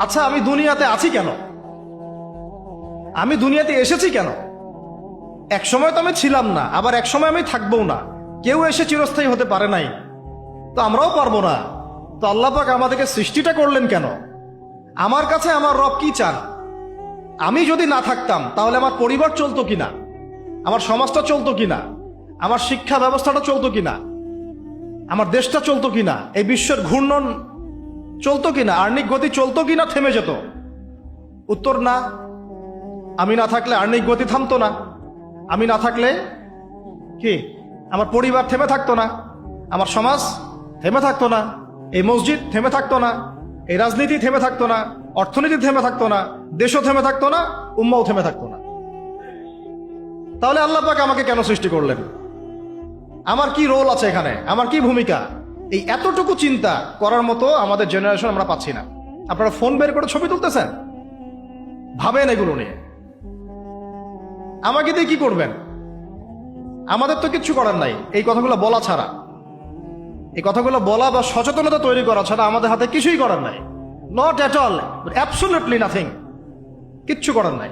আচ্ছা, আমি দুনিয়াতে আছি কেন? আমি দুনিয়াতে এসেছি কেন? এক সময় তো আমি ছিলাম না, আবার এক সময় আমি থাকবো না। কেউ এসে চিরস্থায়ী হতে পারে নাই, তো আমরাও পারবো না। তো আল্লাহ পাক আমাদেরকে সৃষ্টিটা করলেন কেন? আমার কাছে আমার রব কি চান? আমি যদি না থাকতাম তাহলে আমার পরিবার চলতো কিনা, আমার সমাজটা চলতো কিনা, আমার শিক্ষা ব্যবস্থাটা চলতো কিনা, আমার দেশটা চলতো কিনা, এই বিশ্বের ঘূর্ণন চলতো কিনা, আর্নিক গতি চলতো কিনা, থেমে যেত? উত্তর না। আমি না থাকলে আর্নিক গতি থামতো না। আমি না থাকলে কি আমার পরিবার থেমে থাকতো না, আমার সমাজ থেমে থাকতো না, এই মসজিদ থেমে থাকতো না, এই রাজনীতি থেমে থাকতো না, অর্থনীতি থেমে থাকতো না, দেশও থেমে থাকতো না, উম্মাও থেমে থাকতো না। তাহলে আল্লাহ পাক আমাকে কেন সৃষ্টি করলেন? আমার কি রোল আছে এখানে? আমার কি ভূমিকা? এই এতটুকু চিন্তা করার মতো আমাদের জেনারেশন আমরা পাচ্ছি না। আপনারা ফোন বের করে ছবি তুলতেছেন, ভাবেন এগুলো নিয়ে। আমাকে দিয়ে কি করবেন? আমাদের তো কিচ্ছু করার নাই এই কথাগুলো বলা ছাড়া। এই কথাগুলো বলা বা সচেতনতা তৈরি করা ছাড়া আমাদের হাতে কিছুই করার নাই। Not at all, absolutely nothing. কিচ্ছু করার নাই।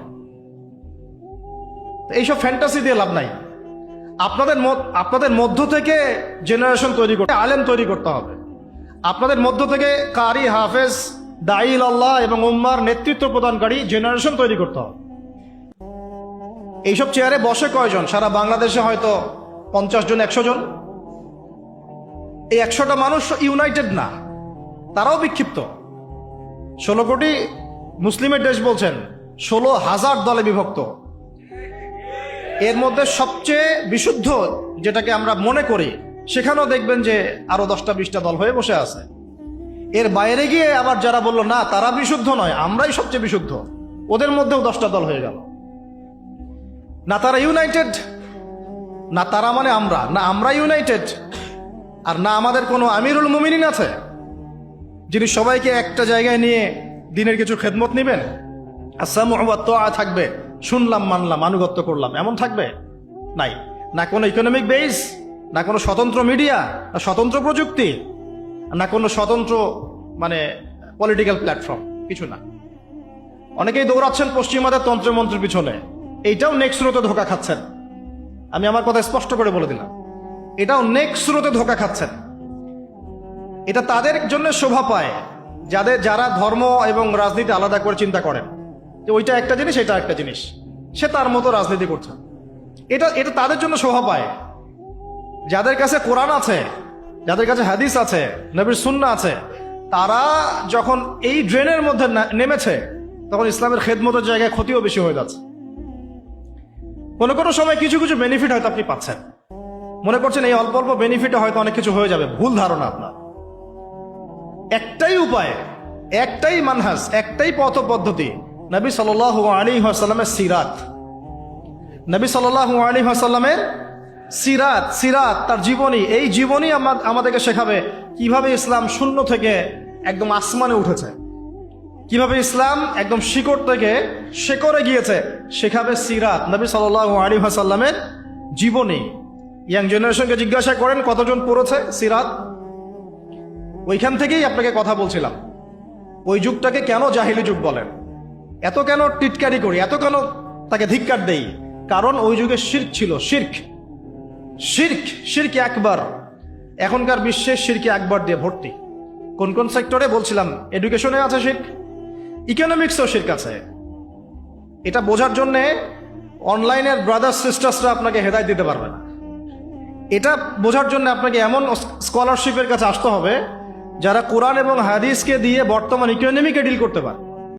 এইসব ফ্যান্টাসি দিয়ে লাভ নাই। আপনাদের মধ্য থেকে জেনারেশন তৈরি করতে, আলেম তৈরি করতে হবে। আপনাদের মধ্য থেকে কারি, হাফেজ, দাঈল আল্লাহ এবং উম্মার নেতৃত্ব প্রদানকারী জেনারেশন তৈরি করতে হবে। এইসব চেয়ারে বসে কয়জন? সারা বাংলাদেশে হয়তো 50 জন, 100 জন। এই 100টা মানুষ ইউনাইটেড না, তারাও বিক্ষিপ্ত। 16 কোটি মুসলিমের দেশ বলছেন, 16,000 দলে বিভক্ত। এর মধ্যে সবচেয়ে বিশুদ্ধ যেটাকে আমরা মনে করি, সেখানেও দেখবেন যে আরো 10টা 20টা দল হয়ে বসে আছে। এর বাইরে গিয়ে আবার যারা বলল না তারা বিশুদ্ধ নয়, আমরাই সবচেয়ে বিশুদ্ধ, ওদের মধ্যেও 10টা দল হয়ে গেল। না তারা ইউনাইটেড, না তারা মানে আমরা, না আমরা ইউনাইটেড, আর না আমাদের কোনো আমিরুল মুমিনিন আছে যিনি সবাইকে একটা জায়গায় নিয়ে দিনের কিছু খেদমত নেবেন। আসসামু ওয়া তাআ থাকবে, শুনলাম মানলাম আনুগত্য করলাম, এমন থাকবে? নাই। না কোনো ইকোনমিক বেস, না কোনো স্বতন্ত্র মিডিয়া, না স্বতন্ত্র প্রযুক্তি, না কোনো স্বতন্ত্র মানে পলিটিক্যাল প্ল্যাটফর্ম, কিছু না। অনেকেই দৌড়াচ্ছেন পশ্চিমাদের তন্ত্রমন্ত্রের পিছনে, এইটাও নেক্সট স্রোতে ধোকা খাচ্ছেন। আমি আমার কথা স্পষ্ট করে বলে দিলাম, এটাও নেক্সট স্রোতে ধোকা খাচ্ছেন। এটা তাদের জন্য শোভা পায় যারা ধর্ম এবং রাজনীতি আলাদা করে চিন্তা করেন, যে ওইটা একটা জিনিস, এটা একটা জিনিস, সে তার মতো রাজনীতি করছে। এটা তাদের জন্য শোভা পায়। যাদের কাছে কোরআন আছে, যাদের কাছে হাদিস আছে, নবীর সুন্নাহ আছে, তারা যখন এই ড্রেনের মধ্যে নেমেছে, তখন ইসলামের খেদমতের জায়গায় ক্ষতিও বেশি হয়ে যাচ্ছে। কোনো সময় কিছু কিছু বেনিফিট হয়তো আপনি পাচ্ছেন, মনে করছেন এই অল্প অল্প বেনিফিটে হয়তো অনেক কিছু হয়ে যাবে। ভুল ধারণা আপনার। একটাই উপায়, একটাই মানহাজ, একটাই পথ পদ্ধতি, নবী সাল্লাল্লাহু আলাইহি ওয়াসাল্লামের সিরাত। নবী সাল্লাল্লাহু আলাইহি ওয়াসাল্লামের সিরাত, তার জীবনী। এই জীবনী আমাদেরকে শেখাবে কিভাবে ইসলাম শূন্য থেকে একদম আসমানে উঠেছে, কিভাবে ইসলাম একদম শিকড় থেকে শেকড়ে গিয়েছে, শেখাবে সিরাত, নবী সাল্লাল্লাহু আলাইহি ওয়াসাল্লামের জীবনী। ইয়াং জেনারেশনকে জিজ্ঞাসা করেন কতজন পড়েছে সিরাত। ওইখান থেকেই আপনাকে কথা বলছিলাম, ওই যুগটাকে কেন জাহিলি যুগ বলেন, এত কেন টিটকারি করি, এত কেন তাকে ধিক্কার দেই? কারণ ওই যুগে শিরক ছিল। শিরক একবার। এখনকার বিশ্বে শিরকে একবার দিয়ে ভর্তি। কোন কোন সেক্টরে বলছিলাম, এডুকেশনে আছে শিরক, ইকোনমিক্সেও শিরক আছে। এটা বোঝার জন্যে অনলাইনের ব্রাদার্স সিস্টার্সরা আপনাকে হেদায়েত দিতে পারবে না। এটা বোঝার জন্য আপনাকে এমন স্কলারশিপের কাছে আসতে হবে যারা কোরআন এবং হাদিসকে দিয়ে বর্তমান ইকোনমিকে ডিল করতে পারে।